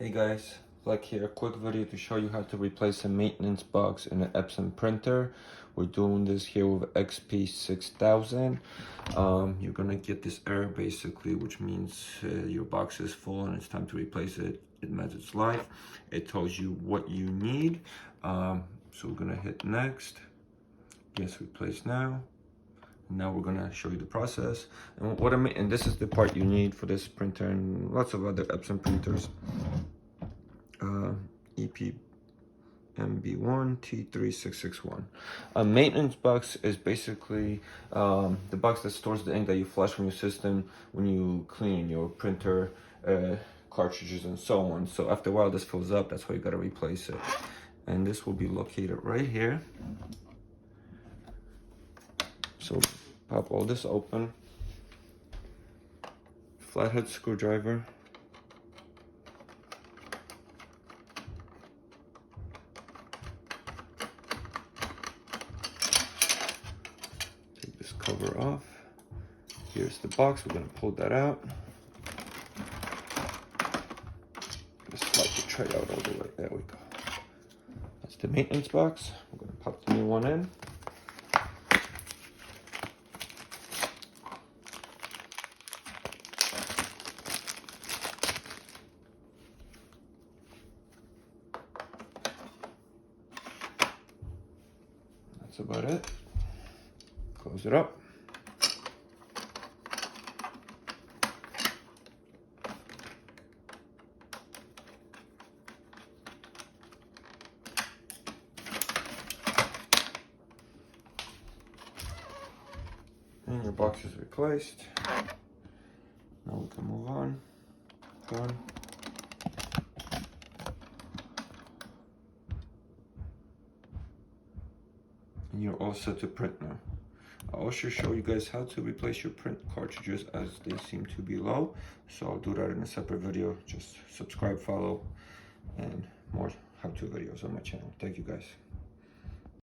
Hey guys, LechK here. Quick video to show you how to replace a maintenance box in an Epson printer. We're doing this here with XP6000. You're gonna get this error basically, which means your box is full and it's time to replace it. It met its life. It tells you what you need. So we're gonna hit next. Yes, replace now. Now we're gonna show you the process and what I mean. And this is the part you need for this printer and lots of other Epson printers. EPMB1 T3661. A maintenance box is basically the box that stores the ink that you flush from your system when you clean your printer, cartridges, and so on. So after a while, this fills up. That's why you gotta replace it. And this will be located right here. So pop all this open. Flathead screwdriver. Take this cover off. Here's the box. We're gonna pull that out. Just slide the tray out all the way. There we go. That's the maintenance box. We're gonna pop the new one in. That's about it. Close it up. And your box is replaced. Now we can move on. Done. And you're all set to print now. I'll also show you guys how to replace your print cartridges as they seem to be low. So I'll do that in a separate video. Just subscribe, follow, and more how-to videos on my channel. Thank you guys.